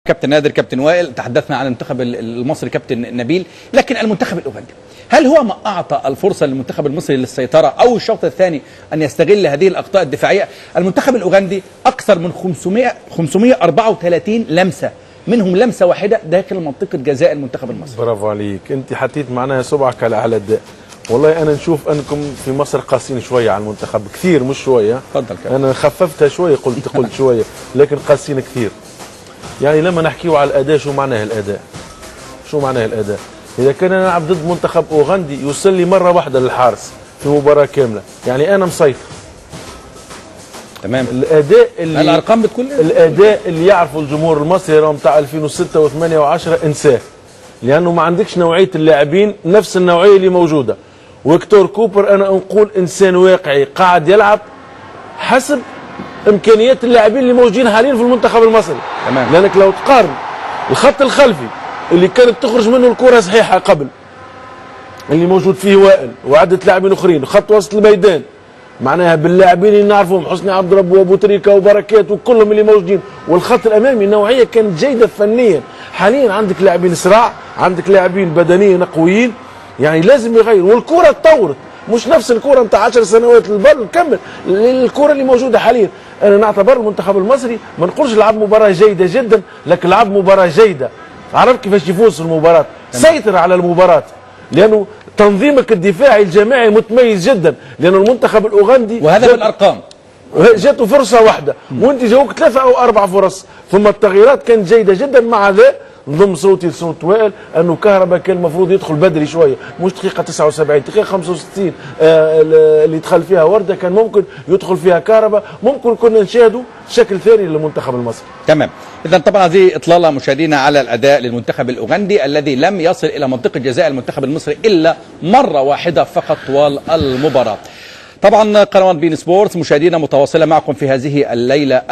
كابتن نادر، كابتن وائل، تحدثنا عن المنتخب المصري كابتن نبيل، لكن المنتخب الأوغندي هل هو ما أعطى الفرصة للمنتخب المصري للسيطرة أو الشوط الثاني أن يستغل هذه الأخطاء الدفاعية؟ المنتخب الأوغندي أكثر من 534 لمسة، منهم لمسة واحدة داخل منطقة جزاء المنتخب المصري. برافو عليك، أنت حطيت معناها صبعك على أعلى الداء. والله أنا نشوف أنكم في مصر قاسين شوية على المنتخب، كثير مش شوية. تفضل. أنا خففتها شوية، قلت شوية، لكن قاسين كثير. يعني لما نحكيوا على الأداء، شو معناه الأداء؟ شو معناه الأداء؟ إذا كان نلعب ضد منتخب أوغندي يوصل لي مرة واحدة للحارس في مباراة كاملة، يعني أنا مسيطر. تمام. الأداء اللي الأرقام بتقول الأداء اللي يعرفه الجمهور المصري بتاع 2006 و8 و10 انساه، لأنه ما عندكش نوعية اللاعبين نفس النوعية اللي موجودة. ويكتور كوبر أنا نقول إنسان واقعي قاعد يلعب حسب إمكانيات اللاعبين اللي موجودين حاليا في المنتخب المصري. تمام. لأنك لو تقارن الخط الخلفي اللي كانت تخرج منه الكرة صحيحة قبل، اللي موجود فيه وائل وعدة لاعبين أخرين، خط وسط الميدان معناها باللاعبين اللي نعرفهم حسني عبد رب وابو تريكه وبركات وكلهم اللي موجودين، والخط الامامي النوعيه كانت جيده فنيا. حاليا عندك لاعبين صراع، عندك لاعبين بدنيا قويين، يعني لازم يغير. والكره تطورت، مش نفس الكره نتاع 10 سنوات البر نكمل الكره اللي موجوده حاليا. انا نعتبر المنتخب المصري ما نقولش لعب مباراه جيده جدا، لكن لعب مباراه جيده، عرف كيفاش يفوز في المباراه، سيطر على المباراه، لانه تنظيمك الدفاعي الجماعي متميز جدا. لانه المنتخب الاوغندي وهذا بالارقام جاته فرصه واحده وانت جاوك 3 أو 4 فرص، ثم التغييرات كانت جيده جدا. مع ذا نضم صوتي لصوت وائل انه كهرباء كان المفروض يدخل بدري شويه، مش دقيقه 79، دقيقه 65 اللي دخل فيها ورده كان ممكن يدخل فيها كهرباء، ممكن كنا نشاهدوا شكل ثاني للمنتخب المصري. تمام. اذا طبعا هذه اطلاله مشاهدينا على الاداء للمنتخب الاوغندي الذي لم يصل الى منطقه جزاء المنتخب المصري الا مره واحده فقط طوال المباراه. طبعا قنوات بين سبورتس مشاهدينا متواصله معكم في هذه الليله